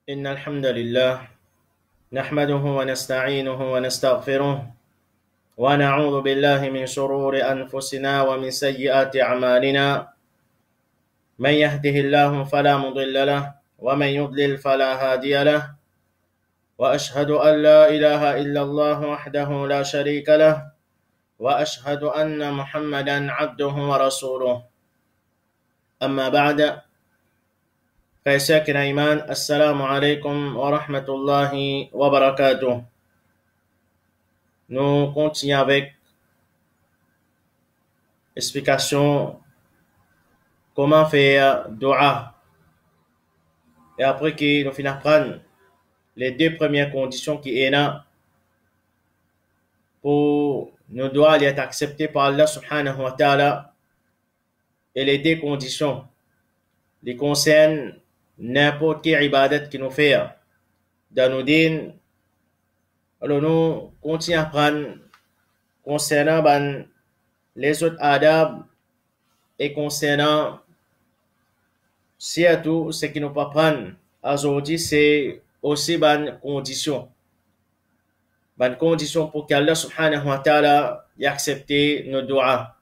إن الحمد لله نحمده ونستعينه ونستغفره ونعوذ بالله من شرور أنفسنا ومن سيئات أعمالنا من يهده الله فلا مضل له ومن يضلل فلا هادي له وأشهد أن لا إله إلا الله وحده لا شريك له وأشهد أن محمدا عبده ورسوله أما بعد فيساكن إيمان السلام عليكم ورحمة الله وبركاته. Nous continuons avec explication comment faire dua. Et après que nous finissons prendre les deux premières conditions qui est là pour nos doigts être acceptés par Allah subhanahu wa ta'ala, et les deux conditions les concernent n'importe quelle ibadat qui nous fait dans nos dînes. Alors nous continuons à prendre concernant les autres adab et concernant surtout ce qui nous peut prendre aujourd'hui, c'est aussi bonne condition pour qu'Allah subhanahu wa ta'ala y accepte nos doigts.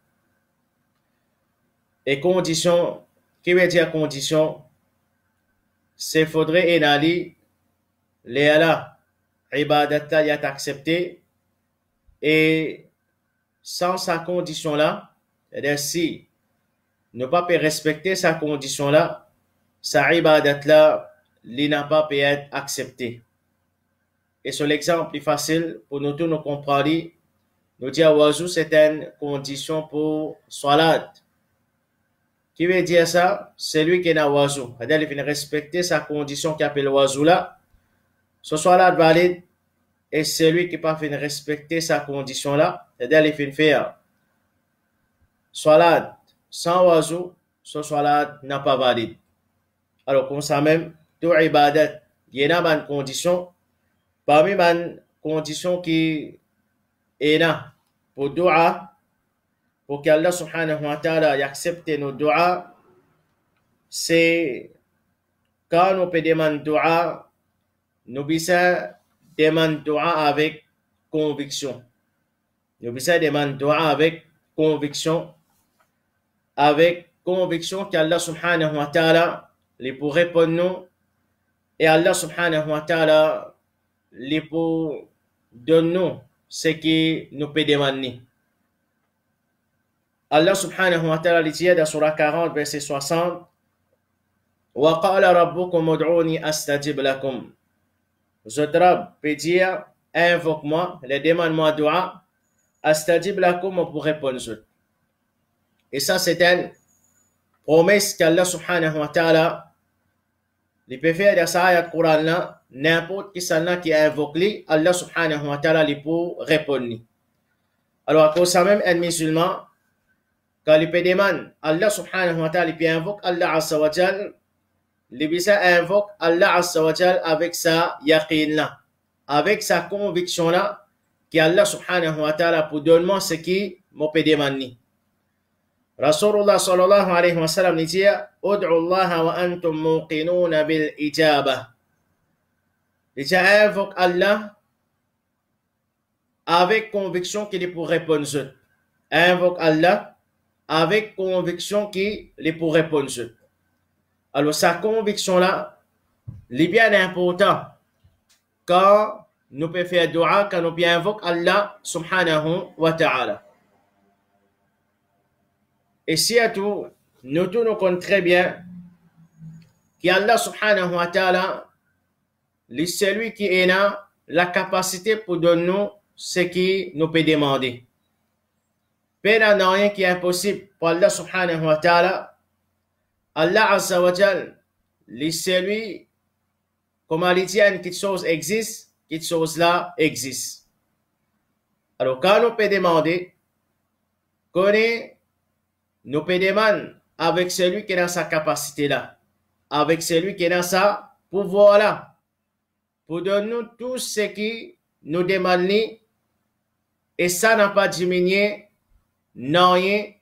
Et condition, qui veut dire condition, c'est faudrait aller les Allah ibadat y accepté, et sans sa condition là, c'est-à-dire si ne pas respecter sa condition là, sa ibadat là, il n'a pas pu être accepté. Et sur l'exemple plus facile pour nous tous nous comprendre, nous dire wazou c'est une condition pour salat. Qui veut dire ça? C'est lui qui est dans wazou. C'est-à-dire il faut respecter sa condition qui appelle wazou là. Ce salat valide, et celui qui pas fait respecter sa condition là, c'est-à-dire il faut faire salat sans wazou, ce salat n'a pas valide. Alors comme ça même, tout ibadat, il y a une condition. Parmi les conditions qui est là pour dua, pour qu'Allah subhanahu wa ta'ala accepte nos dua, c'est quand nous pouvons demander dua, nous devons demander dua avec conviction. Nous devons demander dua avec conviction qu'Allah subhanahu wa ta'ala les pour répondre nous, et Allah subhanahu wa ta'ala les pour donner ce qui nous peut demander. Allah subhanahu wa ta'ala dit dans Surah 40 verset 60, wa qala rabbukum ud'uni astajib lakum. Votre Rabb peut dire invoque-moi, les demande-moi dua, astajib lakum pour répondre. Et ça c'est une promesse qu'Allah subhanahu wa ta'ala il peut faire dans sa ayat Coran là, n'importe qui s'en qui invoque lui, Allah subhanahu wa ta'ala il peut répondre. Alors à cause ça même un musulman, quand il peut demander Allah subhanahu wa ta'ala il peut invoque Allah azza wa jal, il peut invoque Allah azza wa jal avec sa yaqin là, avec sa conviction là, qu'Allah subhanahu wa ta'ala pour donner ce qui me peut demander. Rasulullah sallallahu alayhi wa sallam dit ud'u Allah wa antum muqinun bil ijabah. Il invoque Allah avec conviction qu'il est pour répondre. Invoque Allah avec conviction qu'il est pour répondre. Alors sa conviction là, est bien important quand nous pouvons faire dua, quand nous pouvons invoquer Allah subhanahu wa ta'ala. Et surtout, nous tous nous connaissons très bien qu'Allah subhanahu wa ta'ala, c'est celui qui a la capacité pour donner nous ce qui nous peut demander. Il n'y a rien qui est impossible pour Allah subhanahu wa ta'ala. Allah azza wa jal, c'est celui, comme il dit, quelque chose existe, quelque chose là existe. Alors quand nous peut demander, nous pouvons demander avec celui qui a sa capacité là, avec celui qui a sa pouvoir là, pour donner nous tout ce qui nous demande, et ça n'a pas diminué, rien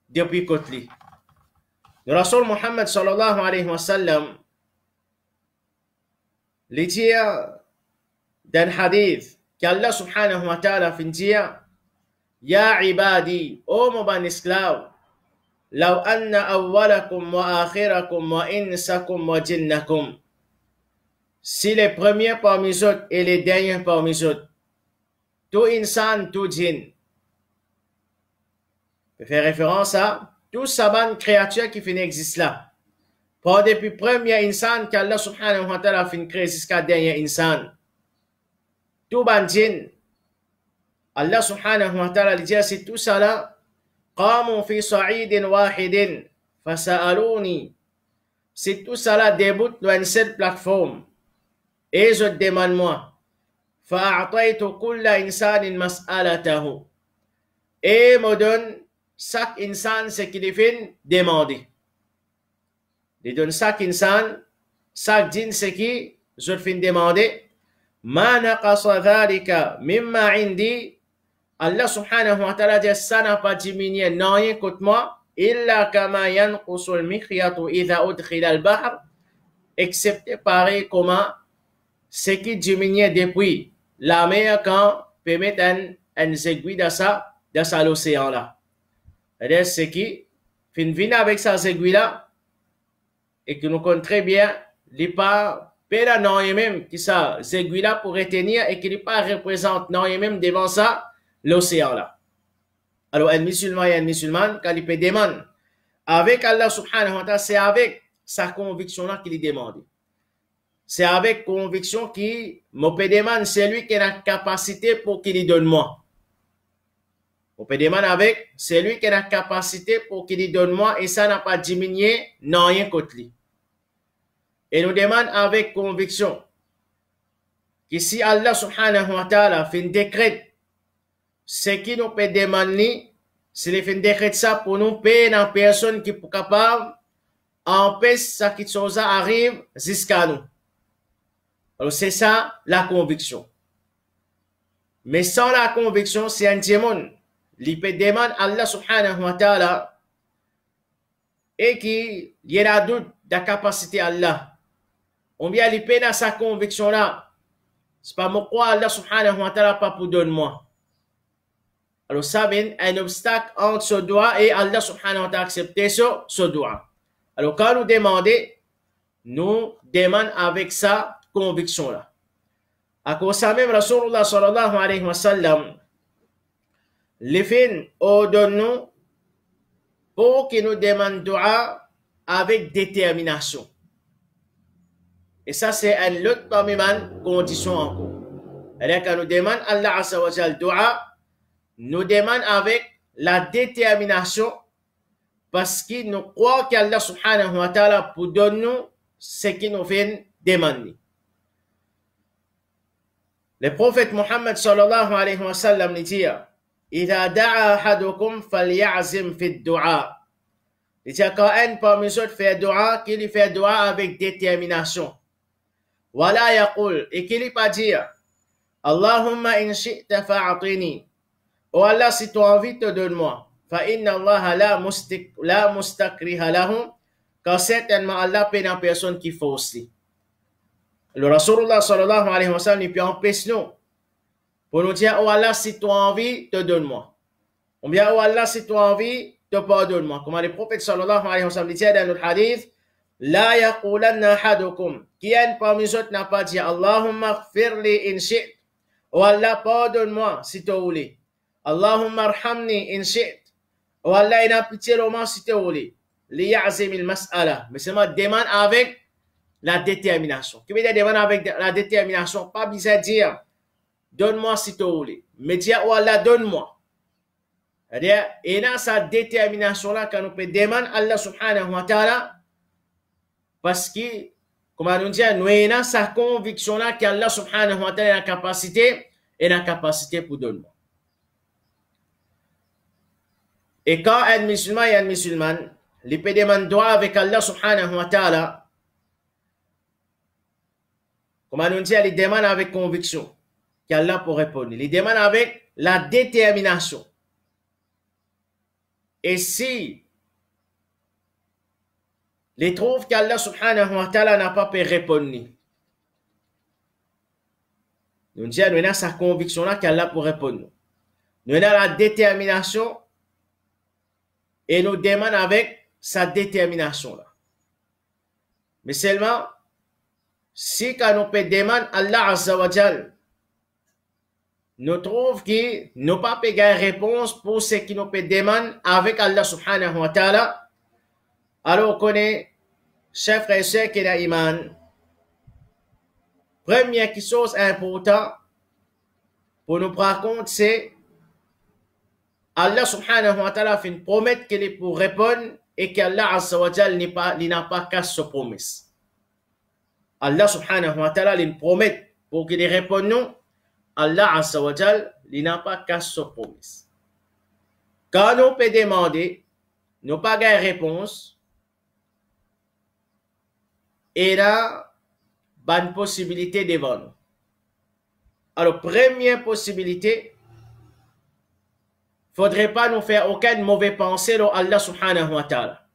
depuis côté. Le Rasul Muhammad sallallahu alayhi wa sallam, les dire d'un hadith qu'Allah subhanahu wa ta'ala fin dire Ya ibadi, ô mon bon esclave, law anna awwalakum wa akhirakum wa insakum wa jinnakum. Si les premiers parmi eux et les derniers parmi eux, tout insan, tout djinn, fait référence à tout saban créature qui finit existe là. Pas depuis premier insan qu'Allah subhanahu wa ta'ala fin créer jusqu'à dernier insan. Tout ban djinn, Allah subhanahu wa ta'ala dit c'est tout ça là, qamu fi sa'idin wahidin, fasa'aluni. C'est tout ça là débute dans une seule plateforme. Et je demande moi, fa'a'taytu kulla insanin mas'alatahu. Et me donne chaque insan ce qu'il fait demander. Il donne chaque insan, chaque djinn ce qui je fais demander. Ma naqasa dhalika mimma indi. Allah subhanahu wa ta'ala dit ça n'a pas diminué, non rien contre moi, illa kama yanqusul mikhyatu idha udkhila al-bahr, excepté pareil comment ce qui diminue depuis la mer quand permet un aiguille dans ça l'océan là. C'est-à-dire ce qui vient avec sa aiguille là et que nous connaissons très bien, il pas pèle non même qui ça aiguille là pour retenir et qui pas représente non même devant ça l'océan là. Alors un musulman et un musulman quand il peut demander avec Allah subhanahu wa ta'ala, c'est avec sa conviction là qu'il demande. C'est avec conviction qu'il me peut demander, c'est lui qui a la capacité pour qu'il donne moi. On peut demander avec, c'est lui qui a la capacité pour qu'il donne moi et ça n'a pas diminué, non rien contre lui. Et nous demande avec conviction que si Allah subhanahu wa ta'ala fait un décret, ce qui nous peut demander, c'est le fait un décret ça pour nous payer une personne qui est capable d'empêcher ça qui chose arrive jusqu'à nous. Alors c'est ça la conviction. Mais sans la conviction, c'est un démon. Il peut demander à Allah subhanahu wa ta'ala et qu'il y a doute de la capacité à Allah. On vient il peut dans sa conviction là. C'est pas moi croire Allah subhanahu wa ta'ala pas pour donner moi. Alors ça vient un obstacle entre ce doigt et Allah subhanahu wa ta'ala accepter ce doigt. Alors quand nous demandons avec ça conviction là. À cause ça même, Rasulullah sallallahu alayhi wa sallam, les fins ordonnent pour que nous demandions dua avec détermination. Et ça, c'est une autre parmi les conditions encore. C'est-à-dire quand nous demandons Allah azza wa jal dua, nous demandons avec la détermination parce que nous croyons qu'Allah subhanahu wa ta'ala pour donner ce qu'il nous fait demander. Le prophète Muhammad sallallahu alayhi wa sallam dit إذا دعا أحدكم فليعزم في الدعاء. Il dit quand un parmi eux fait dua, qu'il fait dua avec détermination. ولا يقول et qu'il pas dire اللهم إن شئت فأعطني. Oh Allah, si tu as envie, te donne-moi. فإن الله لا مستكره لهم. Car certainement Allah paie une personne qui force. Le Rasulullah sallallahu alayhi wa sallam il peut empêcher nous pour nous dire, oh Allah, si tu as envie, te donne-moi. Ou bien, oh Allah, si tu as envie, te pardonne-moi. Comme le prophète sallallahu alayhi wa sallam dit dans le hadith, la yaqulanna ahadukum. Qui est parmi eux n'a pas dit, Allahumma gfirli in shi't. Oh Allah, pardonne-moi si tu voulais. Allahumma arhamni in shi't. Oh Allah, il a pitié de moi si tu voulais. Liya'zim il-mas'ala. Mais c'est moi, demande avec la détermination. Qui veut dire demander avec la détermination? Pas besoin de dire, donne-moi si tu voulais. Mais dire, oh Allah, donne-moi. C'est-à-dire, et dans sa détermination-là, quand on peut demander à Allah subhanahu wa ta'ala, parce que, comme on dit, nous avons sa conviction-là qu'Allah subhanahu wa ta'ala a la capacité pour donner. Et quand un musulman et un musulman, il peut demander droit avec Allah subhanahu wa ta'ala, comme on dit, il demande avec conviction qu'Allah pour répondre. Il demande avec la détermination. Et si il trouve qu'Allah subhanahu wa ta'ala n'a pas pu répondre, nous disons, nous avons sa conviction là qu'Allah pour répondre. Nous avons la détermination et nous demandons avec sa détermination là. Mais seulement, si quand nous peut demander Allah Azza wa Jal, nous trouvons que nous pas pu gagner réponse pour ce qui nous peut demander avec Allah subhanahu wa ta'ala, alors on connaît, chers frères et sœurs qui ont iman, première chose importante pour nous prendre compte, c'est Allah subhanahu wa ta'ala fait une promesse qu'il est pour répondre et qu'Allah Azza wa Jal n'a pas cassé sa promesse. Allah subhanahu wa ta'ala lui promet pour qu'il réponde non. Allah Azza wa Jal n'a pas cassé sa promesse. Quand on peut demander, nous pas de réponse, et là, bonne possibilité devant nous. Alors, première possibilité, faudrait pas nous faire aucune mauvaise pensée à Allah subhanahu wa ta'ala.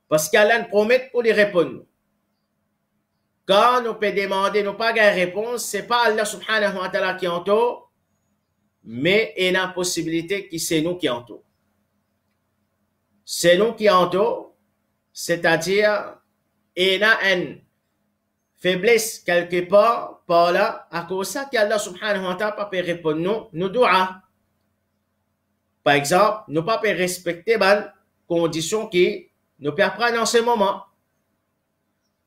Parce qu'Allah nous promet pour lui répondre. Quand nous peut demander, nous pas de réponse, c'est pas Allah subhanahu wa ta'ala qui entoure, mais il y a une possibilité que c'est nous qui entoure. C'est nous qui entoure, c'est-à-dire, il y a une faiblesse quelque part, par là, à cause de ça qu'Allah subhanahu wa ta'ala peut répondre nous doigts. Par exemple, nous pas respecter les conditions qui nous peut prendre en ce moment.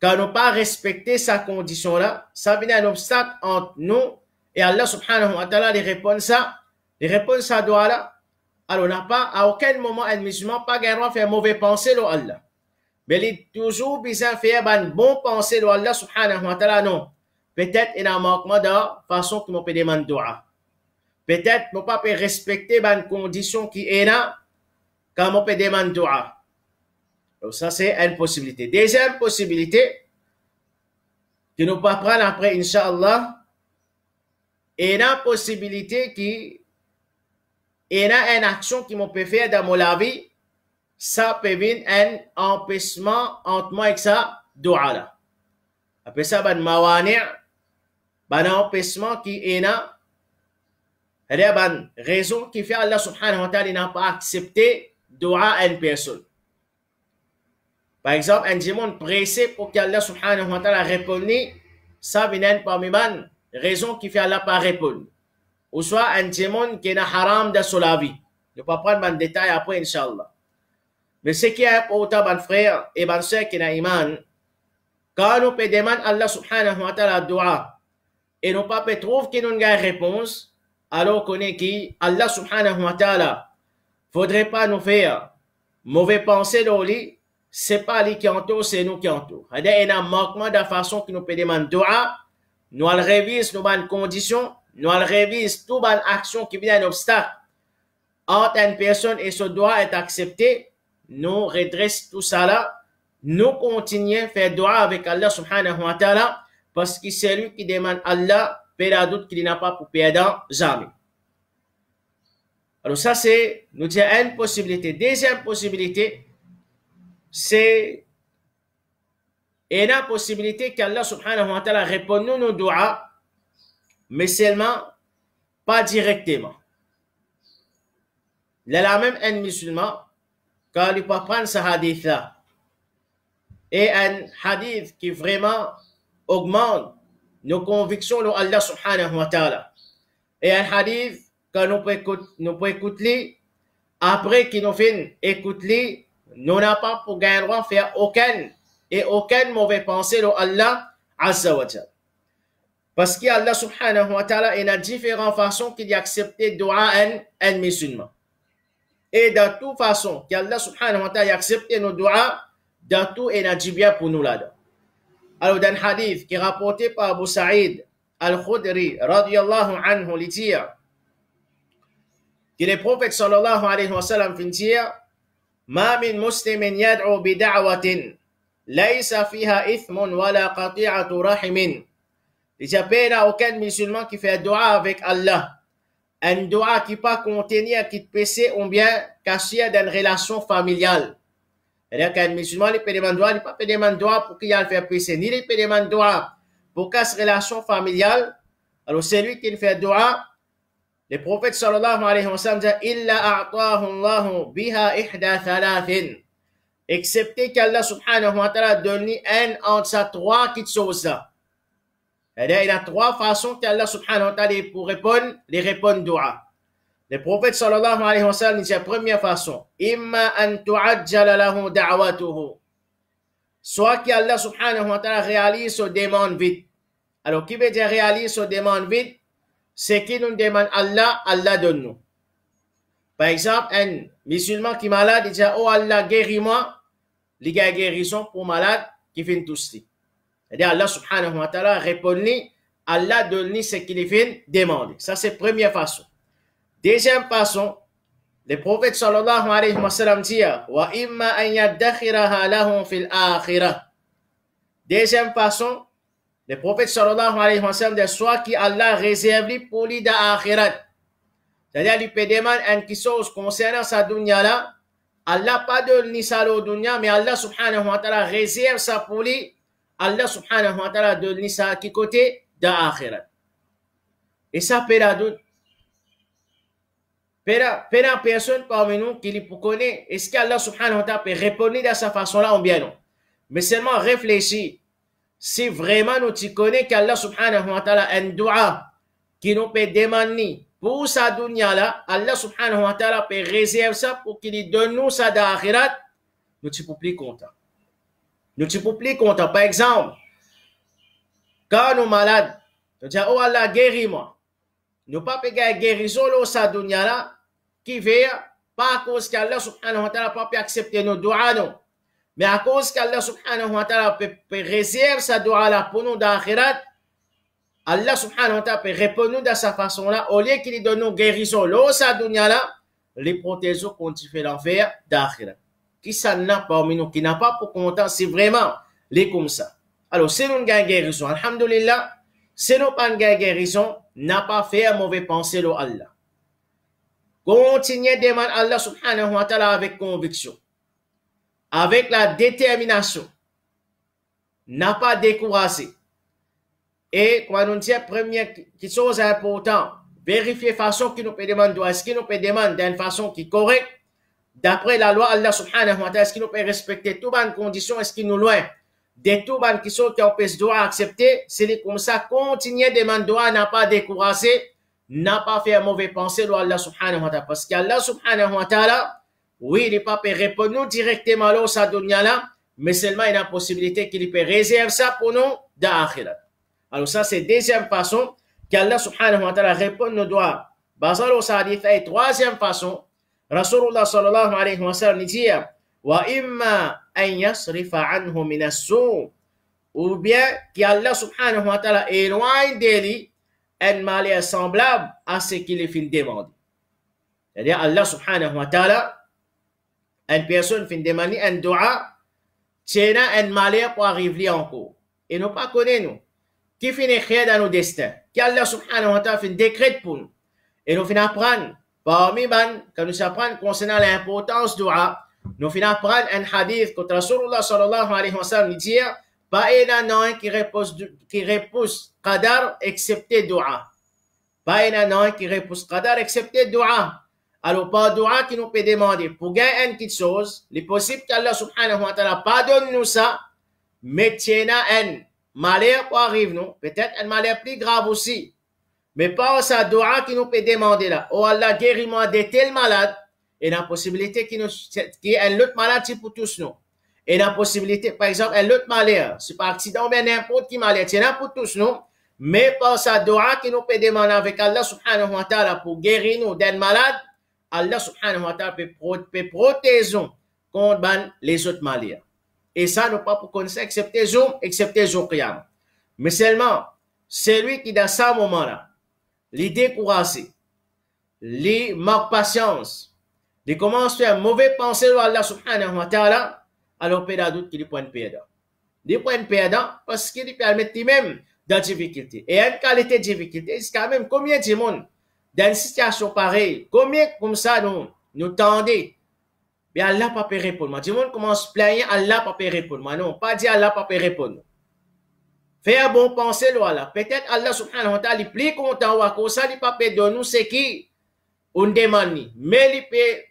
Quand nous pas respecter sa condition là, ça vient un obstacle entre nous et Allah subhanahu wa ta'ala les répond ça doit là. Alors on n'a pas à aucun moment un musulman pas gagné faire mauvais pensée à Allah. Mais il est toujours besoin faire une bonne pensée à Allah subhanahu wa ta'ala non. Peut-être il y a un manquement de façon que nous peut demander dua. Peut-être nous pas respecter une condition qui est là quand on peut demander dua. Donc ça, c'est une possibilité. Deuxième possibilité, que nous pas prendre après, Inch'Allah, il y a une possibilité qui, il y a une action qui m'ont peut faire dans mon vie, ça peut venir un empêchement entre moi et ça, dua là. Après ça, ben mawani', ben empêchement qui est là, il y a une raison qui fait Allah subhanahu wa ta'ala n'a pas accepté dua à une personne. Par exemple, un démon pressé pour qu'Allah subhanahu wa ta'ala réponde, ça vient parmi les raisons qui fait Allah pas répondre. Ou soit un démon qui est haram de la vie. Je ne vais pas prendre un détail après, Inch'Allah. Mais ce qui est important, mon frère et mon soeur qui est iman, quand nous peut demander Allah subhanahu wa ta'ala dua, et nous pas trouver qu'il nous a une réponse, alors qu'on est qui, Allah subhanahu wa ta'ala, faudrait pas nous faire mauvais penser dans lui, c'est pas lui qui entoure, c'est nous qui entoure. Il y a un manquement de la façon que nous peut demander dua, nous allons réviser nos bonnes conditions, nous allons réviser toute bonne action qui vient un obstacle entre une personne et ce doigt est accepté, nous redressons tout ça là, nous continuons à faire dua avec Allah subhanahu wa ta'ala, parce que c'est lui qui demande Allah, pas doute qu'il n'a pas pour perdre jamais. Alors ça c'est, nous disons une possibilité. Deuxième possibilité, c'est une possibilité qu'Allah subhanahu wa ta'ala réponde nos doigts, mais seulement pas directement. Il y a même un musulman, quand il peut prendre ce hadith-là, et un hadith qui vraiment augmente nos convictions de Allah subhanahu wa ta'ala. Et un hadith que nous pouvons écouter, après qu'il nous fait écouter, nous n'avons pas pour gagner droit faire aucune mauvaise pensée de Allah azza wa jal. Parce qu'Allah subhanahu wa ta'ala, il y a différentes façons qu'il a accepté dua un musulman. Et de toute façon, qu'Allah subhanahu wa ta'ala a accepté nos doigts, de tout, il a dit bien pour nous là-dedans. Alors, dans un hadith qui est rapporté par Abu Sa'id al-Khudri, radiyallahu anhu, il dit que le prophète sallallahu alayhi wa sallam fait dire ما من مسلم يدعو بدعوة ليس فيها إثم ولا قطيعة رحم. Il n'y a aucun musulman qui fait un dua avec Allah. Un dua qui peut contenir, qui peut passer ou bien cacher dans une relation familiale. C'est-à-dire qu'un musulman, il peut demander dua, il peut pas demander dua pour qu'il y ait le faire passer. Ni il peut demander dua pour casser relation familiale, Alors, celui qui fait dua, le prophète sallallahu alayhi wa sallam dit Illa a'tahu Allahu biha ihda thalathin. Excepté qu'Allah subhanahu wa ta'ala donne un entre ces trois petites choses-là. C'est-à-dire, il y a trois façons qu'Allah subhanahu wa ta'ala pour répondre, les répondre dua. Le prophète sallallahu alayhi wa sallam dit la première façon Imma an tu'ajjala lahu da'watuhu. Soit qu'Allah subhanahu wa ta'ala réalise ses demandes vite. Alors, qui veut dire réalise ses demandes vite? C'est qui nous demande Allah, Allah donne-nous. Par exemple, un musulman qui est malade, il dit Oh Allah, guéris-moi. Il y a guérison pour malade qui fait tout cela. C'est-à-dire, Allah subhanahu wa ta'ala répond, Allah donne ce qu'il fait demander. Ça, c'est la première façon. Deuxième façon, le prophète sallallahu alayhi wa sallam dit Wa imma an yaddakhiraha lahum fil akhirah. Deuxième façon, le prophète sallallahu alayhi wa sallam dit soit qui Allah réserve pour lui dans l'akhirat. C'est-à-dire, il peut demander une chose concernant sa dunya là. Allah pas donne ça au dunya, mais Allah subhanahu wa ta'ala réserve ça pour lui. Allah subhanahu wa ta'ala donne ça qui côté dans l'akhirat. Et ça peut la doute. Peut la personne parmi nous qui lui connaît, est-ce qu'Allah subhanahu wa ta'ala peut répondre de sa façon-là ou bien non? Mais seulement réfléchis. Si vraiment nous tu connais qu'Allah subhanahu wa ta'ala a un dua qui nous peut demander pour sa dunya là, Allah subhanahu wa ta'ala peut réserver ça pour qu'il lui donne nous ça dans l'akhirat, nous tu peux plus content. Nous tu peux plus content. Par exemple, quand nous malades, nous disons oh Allah guéris-moi. Nous pas payer guérison là sa dunya là qui veut pas à cause qu'Allah subhanahu wa ta'ala pas peut accepter nos doigts non. Mais à cause qu'Allah subhanahu wa ta'ala peut réserver sa dua là pour nous dans l'akhirat, Allah subhanahu wa ta'ala peut répondre de sa façon là, au lieu qu'il donne nous guérison, là, sa dunya là, les protéger quand tu fais l'enfer dans l'akhirat. Qui ça n'a parmi nous, qui n'a pas pour content, c'est vraiment les comme ça. Alors, si nous gagnons guérison, alhamdulillah, si nous pas gagnons guérison, n'a pas fait un mauvais pensée à Allah. Continuez de demander à Allah subhanahu wa ta'ala avec conviction. Avec la détermination, n'a pas découragé. Et quand on dit première chose importante, vérifier façon qui nous peut demander, est-ce qu'il nous peut demander d'une façon qui est correcte, d'après la loi Allah subhanahu wa ta'ala, est-ce qu'il nous peut respecter toutes les conditions, est-ce qu'il nous loin de toutes les questions qu'on peut doit accepter, c'est comme ça, continuer de demander, n'a pas découragé, n'a pas fait un mauvais pensée à Allah subhanahu wa ta'ala, parce qu'Allah subhanahu wa ta'ala, oui, il n'est pas peut répondre nous directement là, sa dunya là, mais seulement il y a la possibilité qu'il peut réserver ça pour nous dans l'akhirat. Alors ça, c'est la deuxième façon qu'Allah subhanahu wa ta'ala répond nos doigts. Basal au hadith, et troisième façon, Rasulullah sallallahu alayhi wa sallam dit Wa imma an yasrifa anhu min as-su' ou bien qu'Allah subhanahu wa ta'ala éloigne de lui un malheur semblable à ce qu'il est fin demander. C'est-à-dire Allah subhanahu wa ta'ala une personne fin demander un dua, tiens un malheur pour arriver encore. Et nous pas connaît nous. Qui finit écrire dans nos destins. Qu'Allah subhanahu wa ta'ala fait décret pour nous. Et nous finissons apprendre, parmi quand nous apprenons concernant l'importance du dua, nous finissons apprendre un hadith que Rasulullah sallallahu alayhi wa sallam dit, pas un qui repousse qadar excepté dua. Pas un qui repousse qadar excepté dua. Alors, pas dua qui nous peut demander pour gagner une petite chose, il est possible qu'Allah subhanahu wa ta'ala pardonne nous ça, mais tiens un malheur pour arriver nous, peut-être un malheur plus grave aussi. Mais pas ça dua qui nous peut demander là. Oh Allah, guéris-moi de tel malade. Et la possibilité qui est un autre maladie pour tous nous. Et la possibilité, par exemple, un autre malheur. C'est pas accident, mais n'importe qui malheur. C'est pour tous nous. Mais pas ça dua qui nous peut demander avec Allah subhanahu wa ta'ala pour guérir nous d'un malade. Allah subhanahu wa ta'ala peut protéger contre les autres malheurs. Et ça, nous pas pour connaître, excepté jour qiyam. Mais seulement, celui qui dans ce moment-là, les découragé, les manque patience, les commence à faire mauvais penser à Allah subhanahu wa ta'ala, alors peut doute qu'il est point perdant. Il est point perdant parce qu'il permet lui-même dans la difficulté. Et en qualité de difficulté, c'est quand même combien de monde dans une situation pareille, combien comme ça nous tendez. Mais Allah pas peut répondre. Du monde commence à plaindre, Allah pas peut répondre. Non, pas dire Allah pas peut répondre. Faire bon penser là. Peut-être Allah subhanahu wa ta'ala est plus content ou à cause ça, il pas peut donner nous ce qui on demande. Mais il peut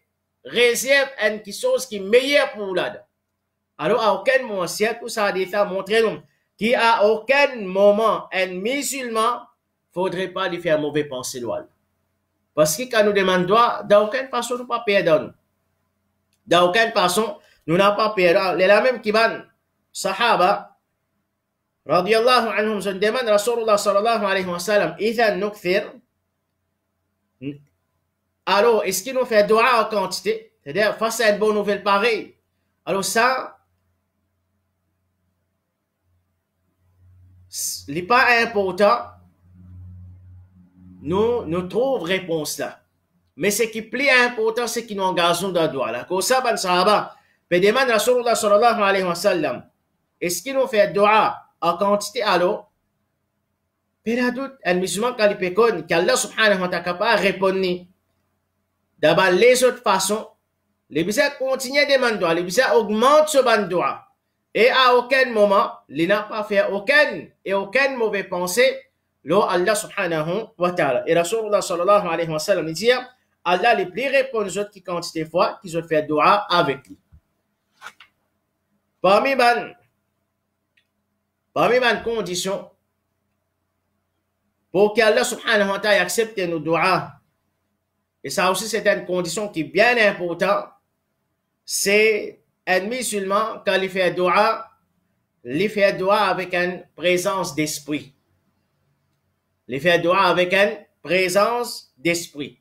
réserve une chose qui est meilleure pour là. Alors à aucun moment, si tout ça a été montré nous, qu'à aucun moment, un musulman faudrait pas lui faire mauvais penser là. Parce que quand nous demandons, d'aucune façon, nous ne pas perdre. D'aucune façon, nous n'avons pas perdre. Les la même qui van, Sahaba, radiyallahu anhum, je demande Rasulullah sallallahu alayhi wa sallam, Ithan nukthir. Alors, est-ce qu'il nous fait dua en quantité? C'est-à-dire, face à une bonne nouvelle pareille. Alors, ça, n'est pas important. Nous trouvons réponse là. Mais ce qui est plus important, c'est qu'ils nous engagent dans le dua là. Comme ça, ben sahaba, peut demander Rasulullah sallallahu alayhi wa sallam, est-ce qu'il nous fait dua en quantité alors? Pela doute, un musulman quand il peut connaître qu'Allah subhanahu wa ta'ala capable de répondre. D'abord, les autres façons, les bisous continuent de demander, les bisous augmentent ce ban dua. Et à aucun moment, il n'a pas fait aucune mauvaise pensée, là, Allah subhanahu wa ta'ala. Et Rasulullah sallallahu alayhi wa sallam, il dit, Allah les plus répond aux autres qui quantité de fois, qu'ils ont fait dua avec lui. Parmi les conditions, pour qu'Allah subhanahu wa ta'ala accepte nos doigts, et ça aussi c'est une condition qui est bien importante, c'est un musulman quand il fait doua avec une présence d'esprit. Il fait doua avec une présence d'esprit.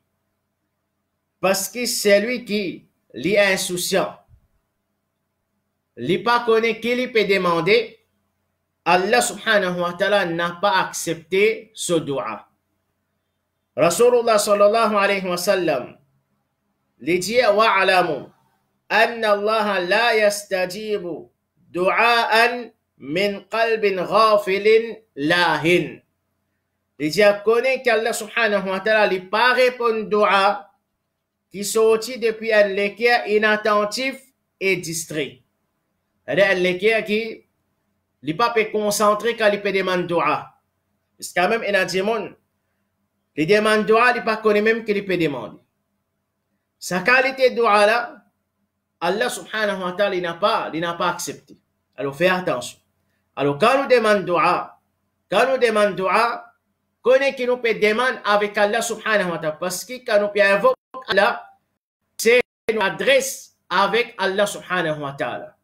Parce que c'est lui qui est insouciant. Il pas connaît qui peut demander, Allah subhanahu wa ta'ala n'a pas accepté ce dua. Rasulullah sallallahu alayhi wa sallam lui dit wa'alamu anna Allah la yastajibu du'aan min qalbin ghafilin lahin. Il dit connaît qu'Allah subhanahu wa ta'ala n'a pas répondu dua qui sortit depuis un l'équerre inattentif et distrait. C'est-à-dire un l'équerre qui n'est pas concentré quand il peut demander dua. C'est quand même un démon. Il demande dua, il n'est pas connu même qu'il peut demander. Sa qualité de dua là, Allah subhanahu wa ta'ala il n'a pas accepté. Alors fais attention. Alors quand nous demandons dua, connaissez qu'il nous peut demander avec Allah subhanahu wa ta'ala. Parce que quand nous peut invoquer Allah, c'est nous adresse avec Allah subhanahu wa ta'ala.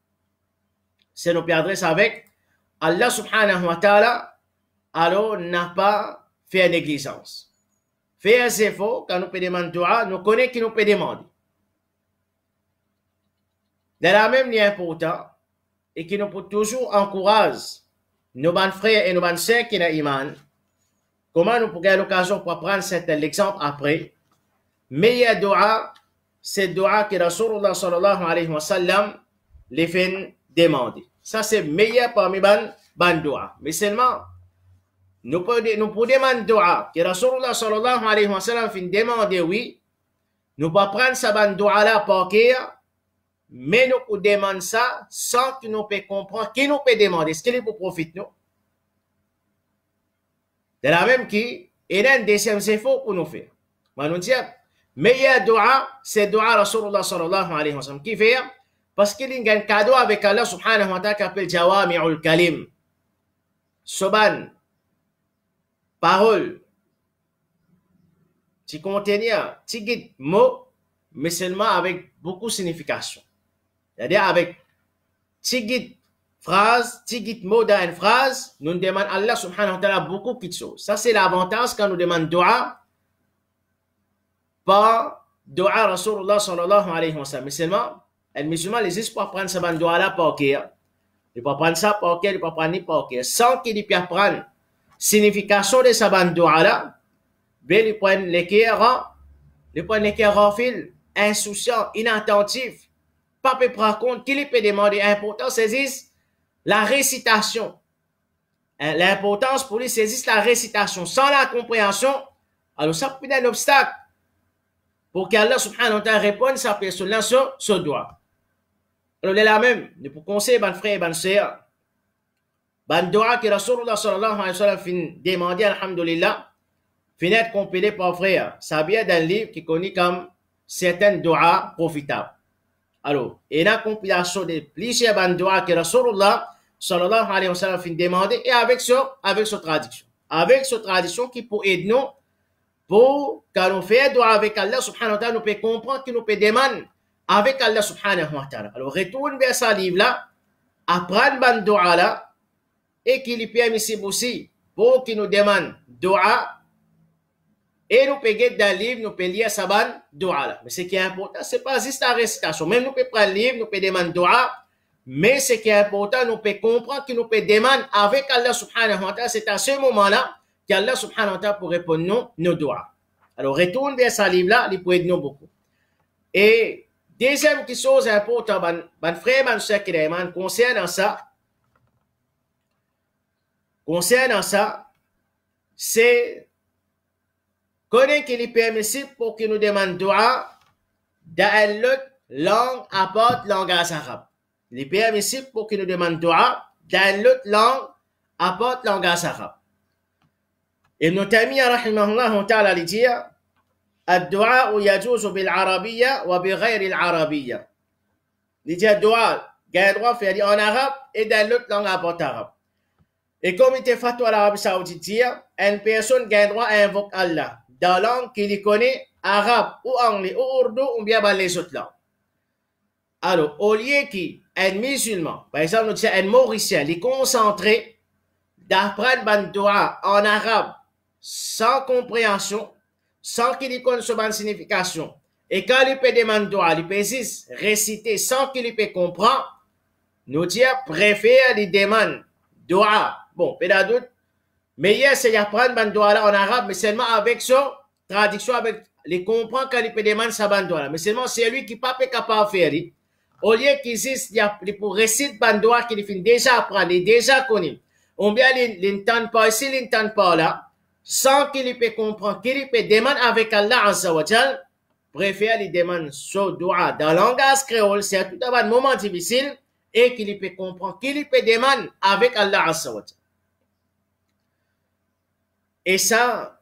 C'est nous peut adresse avec Allah subhanahu wa ta'ala, alors n'a pas fait négligence. Fait un effort, quand nous peut demander dua, nous connaissons qui nous peut demander. De la même manière important, et qui nous peut toujours encourager nos bons frères et nos bonnes sœurs qui ont iman. Comment nous pourrions l'occasion pour prendre l'exemple après? Meilleur dua, c'est dua que Rasulullah sallallahu alayhi wa sallam les fait demander. Ça, c'est meilleur parmi les dua. Mais seulement, nous pouvons demander dua que Rasulullah sallallahu alayhi wa sallam fait demander, oui. Nous pouvons prendre sa dua là par cœur, mais nous pouvons demander ça sans que nous puissions comprendre qui nous peut demander. Est-ce qu'il est pour profiter nous? De la même qui, il y a un deuxième effort pour nous faire. Mais nous disons, meilleur dua, c'est dua Rasulullah sallallahu alayhi wa sallam. Qui fait? Parce qu'il y a un cadeau avec Allah subhanahu wa ta'ala qui s'appelle Jawami'ul Kalim. Soban, parole, qui contenait petit mot, mais seulement avec beaucoup de signification. C'est-à-dire avec petit phrase, petit mot dans une phrase, nous demandons Allah subhanahu wa ta'ala beaucoup de choses. Ça, c'est l'avantage quand nous demandons dua par dua Rasulullah sallallahu alayhi wa sallam. Mais seulement, un musulman, les pas prendre sa dua là par cœur. Il ne peut pas prendre ça par cœur, il ne peut pas prendre ni par cœur. Sans qu'il puisse prendre signification de sa dua là, ben, il prend l'équerre en fil, insouciant, inattentif, pas peut prendre compte qu'il peut demander. Important, saisisse la récitation. L'importance pour lui, saisisse la récitation. Sans la compréhension, alors ça peut être un obstacle pour qu'Allah subhanahu wa ta'ala réponde à sa personne sur ce doigt. Alors, il est là même, pour conseiller, frère et sœur, ban dua que Rasulullah sallallahu alayhi wa sallam fin demandé, alhamdulillah, fin être compilé par frère. Ça vient d'un livre qui connaît comme certaines dua profitables. Alors, il y a une compilation de plusieurs ban dua que Rasulullah sallallahu alayhi wa sallam fin demandé et avec sa traduction. Avec sa tradition qui peut aider nous pour quand on fait dua avec Allah subhanahu wa ta'ala, nous pouvons comprendre que nous pouvons demander avec Allah subhanahu wa ta'ala. Alors, retourne vers ce livre-là, apprendre ban dua là, et qu'il est permissible aussi pour qu'il nous demande dua, et nous pouvons get dans le livre, nous pouvons lire sa ban dua là. Mais ce qui est important, ce n'est pas juste la récitation. Même nous pouvons prendre le livre, nous pouvons demander dua, mais ce qui est important, nous pouvons comprendre que nous pouvons demander avec Allah subhanahu wa ta'ala. C'est à ce moment-là qu'Allah subhanahu wa ta'ala pour répondre nos doigts. Alors, retourne vers ce livre-là, il peut aider nous beaucoup. Et deuxième chose importante, ban frère, ban soeur qui demande, concernant ça, c'est connaître qu'il est permissible pour qu'il nous demande doigt dans l'autre langue à part langage arabe. Il est permissible pour qu'il nous demande doigt dans l'autre langue à part langage arabe. Ibn Taymiyyah rahimahullah ta'ala lui dit الدعاء يجوز بالعربية وبغير العربية. Il dit الدعاء il a le droit de faire en arabe et dans l'autre langue à part arabe. Et comme il était fatwa à l'Arabie Saoudite dire, une personne a le droit à invoquer Allah dans la langue qu'il connaît, arabe ou anglais ou urdu ou bien dans les autres langues. Alors, au lieu qu'un musulman, par exemple, nous disons un mauricien, il est concentré d'apprendre un dua en arabe sans compréhension, sans qu'il connaisse sa signification. Et quand il peut demander dua, il peut réciter sans qu'il peut comprendre, nous disons préfère les demandes dua. Bon, pas de doute. Meilleur, c'est d'apprendre un dua en arabe, mais seulement avec sa traduction, avec les comprendre quand il peut demander sa dua. Mais seulement c'est lui qui n'est pas capable de faire. Au lieu qu'il existe, il pour réciter un dua qu'il finit déjà apprendre, il déjà connu. On bien l'entend pas ici, l'entend pas là, sans qu'il peut comprendre, qu'il peut demander avec Allah Azza wa Jal, préfère lui demander ce dua dans le langage créole, c'est tout un moment difficile, et qu'il peut comprendre, qu'il peut demander avec Allah Azza wa Jal. Et ça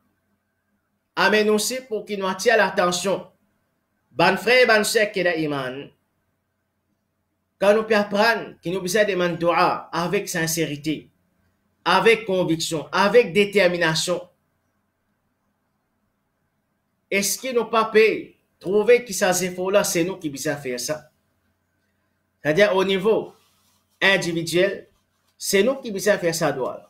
amène aussi pour qu'il nous attire l'attention. Ban frère, ban sœur qui est iman, quand nous pouvons apprendre, qu'il nous besoin demander dua avec sincérité, avec conviction, avec détermination. Est-ce qu'il nous pas peut trouver que ça c'est faux là, c'est nous qui besoin faire ça? C'est-à-dire au niveau individuel, c'est nous qui besoin faire ça dua.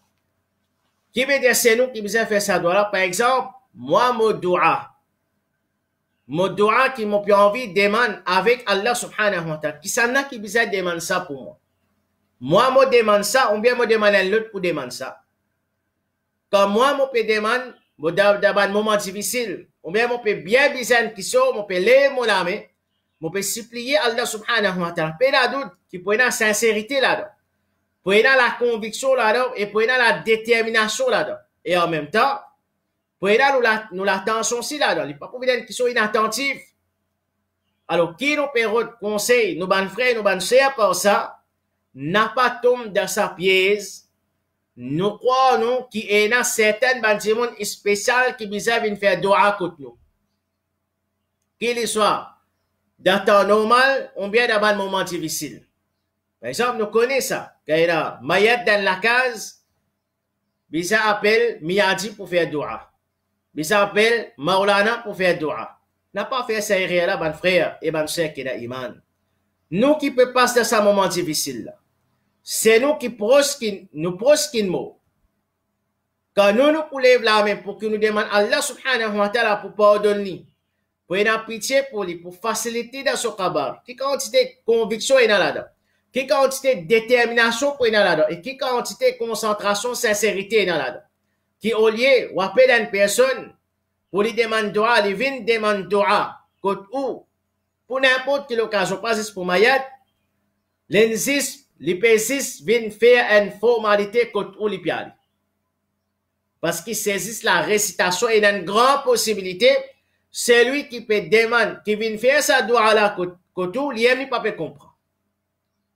Qui veut dire c'est nous qui besoin faire ça dua? Par exemple, moi mon dua qui m'a envie demande avec Allah subhanahu wa ta'ala. Qui s'en a qui besoin demande ça pour moi? Moi, je demande ça, ou bien je demande l'autre pour demander ça. Quand moi, je peux demander, dans un moment difficile, ou bien je peux bien besoin qui sont, je peux lever mon âme, je peux supplier Allah subhanahu wa ta'ala. Pas de doute, qui peut y avoir la sincérité là-dedans, peut y avoir la conviction là-dedans, et peut y avoir la détermination là-dedans. Et en même temps, peut y avoir nous l'attention aussi là-dedans. Il n'y a pas de qui sont inattentifs. Alors, qui nous peut conseiller, nous ban frères, nous ban sœurs pour ça, n'a pas tombé dans sa pièce, nous croyons qu'il y a certaines bandes spéciales qui viennent faire dua contre nous. Qu'il soit dans temps normal ou bien dans un moment difficile. Par exemple, nous connaissons ça. Quand il y a Mayat dans la case, Bisa appelle Miyadi pour faire dua. Bisa appelle Maulana pour faire dua. N'a pas fait ça là, ban frère et ban sœur qui est iman. Nous qui peut passer dans ce moment difficile là. C'est nous qui nous proskinons. Quand nous pouvons lever la main pour que nous demandons Allah subhanahu wa ta'ala pour pardonner, pour avoir pitié pour lui, pour faciliter dans son kabar. Qui quantité de conviction est là-dedans? Qui quantité de détermination pour est là-dedans? Et qui quantité de concentration, sincérité est là-dedans? Qui au lieu, ou appelle une personne, pour lui demander dua, lui vient demander dua, ou, pour n'importe quelle occasion, pas juste pour Mayad, l'insiste, les PSIS viennent faire une formalité contre les pieds. Parce qu'ils saisissent la récitation et il y a une grande possibilité, celui qui peut demander, qui vient faire sa doigt là contre lui, il ne peut pas comprendre.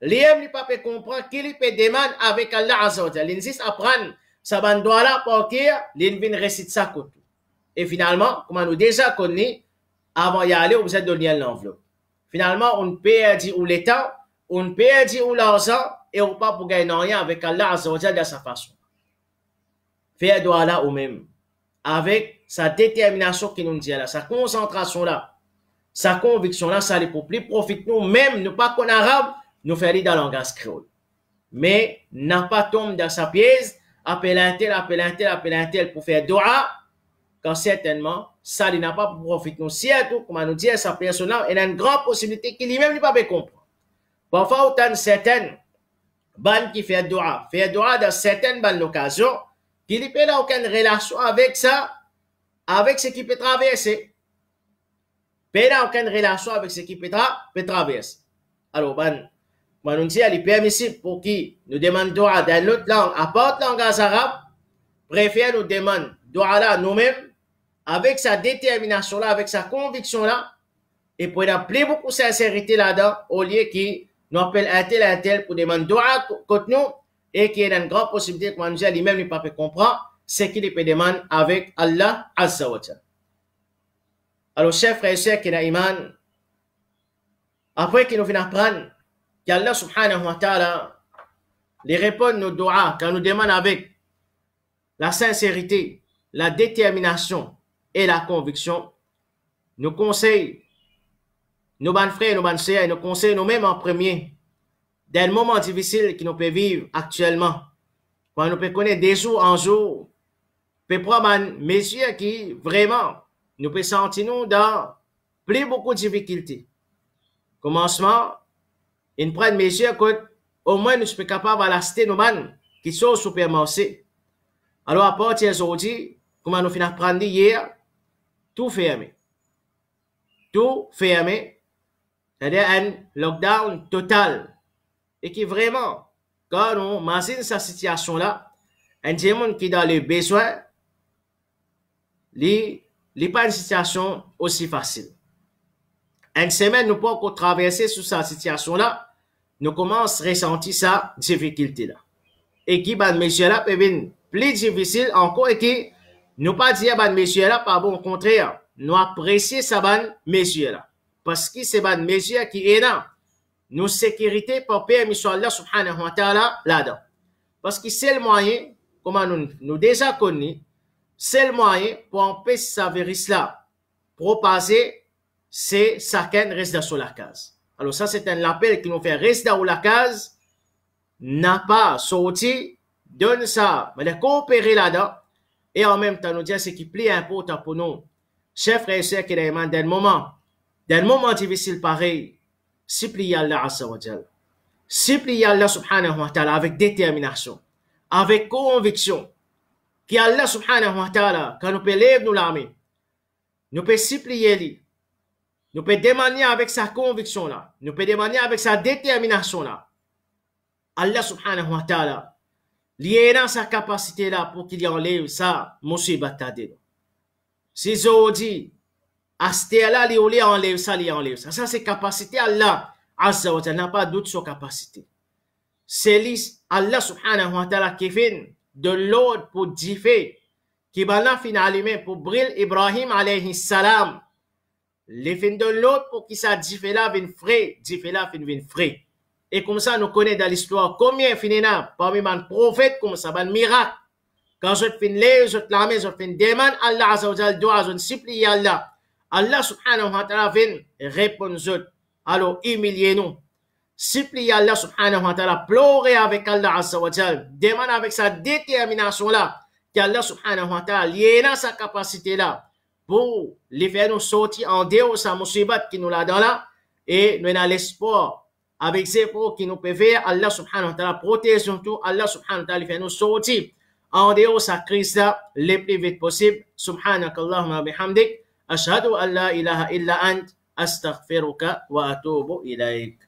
L'IM n'est pas peut comprendre qu'il peut demander avec Allah Azza wa Jalla. L'insiste à prendre sa bande là pour qu'il vienne réciter ça côté. Et finalement, comme nous déjà connu, avant d'y aller, on vous a donné l'enveloppe. Finalement, on perd ou l'état, on perd ou l'argent, et on pas pour gagner rien avec Allah Azza wa Jalla de sa façon. Faire doigt là ou même, avec sa détermination qui nous dit là, sa concentration là, sa conviction là, ça allait pour plus profiter nous, même nous pas qu'on arabe, nous faire dans le langage créole. Mais n'a pas tombé dans sa pièce, appelle un tel pour faire doigt, quand certainement, ça n'a pas pour profiter nous. Si tout, comme nous dit, sa personne là, il a une grande possibilité qu'il lui-même n'est pas bien comprendre. Parfois, autant certaines bandes qui fait doigt dans certaines bandes d'occasion, qu'il n'y a aucune relation avec ça, avec ce qui peut traverser. Il n'y a aucune relation avec ce qui peut traverser. Alors, nous dit, il est permissible pour qui nous demande doigt dans l'autre langue, à part le langage arabe, préfère nous demander doigt là nous-mêmes, avec sa détermination là, avec sa conviction là, et pour y appeler beaucoup de sincérité là-dedans, au lieu qu'il nous appelle un tel pour demander doigt contre nous, et qu'il y a une grande possibilité que nous dit, lui-même ne peut pas comprendre, c'est qu'il peut demander avec Allah Azza wa Jalla. Alors, chers frères et sœurs qui ont iman, après qu'il nous vient apprendre qu'Allah subhanahu wa ta'ala les répond nos doigts quand nous demande avec la sincérité, la détermination et la conviction, nous conseille, nos bonnes frères, nos bonnes sœurs, nous conseille nous-mêmes en premier, dans le moment difficile que nous pouvons vivre actuellement, quand nous pouvons connaître des jours en jour, peut prendre un messieurs qui vraiment nous peut sentir nous dans plus beaucoup de difficultés. Commencement, une prenne mesure que au moins nous sommes capables de l'acheter nos man qui sont au supermarché. Alors à partir d'aujourd'hui, comme nous finissons prendre hier, tout fermé. Tout fermé. C'est-à-dire un lockdown total. Et qui vraiment, quand on imagine cette situation-là, un monde qui est dans les besoins, n'est pas une situation aussi facile. Une semaine, nous pouvons encore traverser sous cette situation-là, nous commençons à ressentir sa difficulté-là. Et qui, ben, messieurs-là, peut être plus difficile encore et qui, nous pas dire, ben, messieurs-là, pas bon, au contraire, nous apprécions ça, ben, messieurs-là. Parce que c'est ben, messieurs qui est là, nous sécurité pour permission Allah subhanahu wa ta'ala là-dedans. Parce que c'est le moyen, comme nous déjà connus, c'est le moyen pour empêcher ce virus-là propager, c'est chacun reste sur la case. Alors ça, c'est un appel qui nous fait rester dans la case, n'a pas sorti, donne ça, mais de coopérer là-dedans, et en même temps nous dire ce qui est plus important pour nous. Chers frères et sœurs qui demandent d'un moment difficile pareil, supplie Allah Azza wa Jalla. Supplie Allah subhanahu wa ta'ala avec détermination, avec conviction, qu'Allah subhanahu wa ta'ala, quand nous peut lever nous l'armée, nous peut supplier lui, nous peut demander avec sa conviction là, nous peut demander avec sa détermination là. Allah subhanahu wa ta'ala, lié dans sa capacité là pour qu'il y enlève ça, musibat tade. Si aujourd'hui, à ce là, il enlève ça, il enlève ça. Ça c'est capacité Allah Azza wa Jalla, n'a pas doute sur capacité. C'est Allah subhanahu wa ta'ala qui fait de l'ordre pour differ, qui va là finalement pour briller Ibrahim alayhi salam. Les fins de l'autre pour qui ça diffé là vient frais, diffé là vient frais. Et comme ça, nous connaissons dans l'histoire combien finina parmi les prophètes comme ça, un miracle. Quand je fin les, je te l'amène, je fin demande Allah Azza wa Jalla doit je supplie Allah. Allah subhanahu wa ta'ala vient répondre alors humiliez-nous. Supplie Allah subhanahu wa ta'ala, pleurer avec Allah Azza wa Jalla, demande avec sa détermination là, qu'Allah subhanahu wa ta'ala lié dans sa capacité là, pour les faire nous sortir en dehors de sa musibat qui nous l'a dans là, et nous avons l'espoir, avec ces efforts qui nous peuvent faire, Allah subhanahu wa ta'ala protège surtout, Allah subhanahu wa ta'ala fait nous sortir en dehors de sa crise là, le plus vite possible. Subhanakallahumma bihamdik, ashhadu an la ilaha illa ant, astaghfiruka wa atubu ilayk.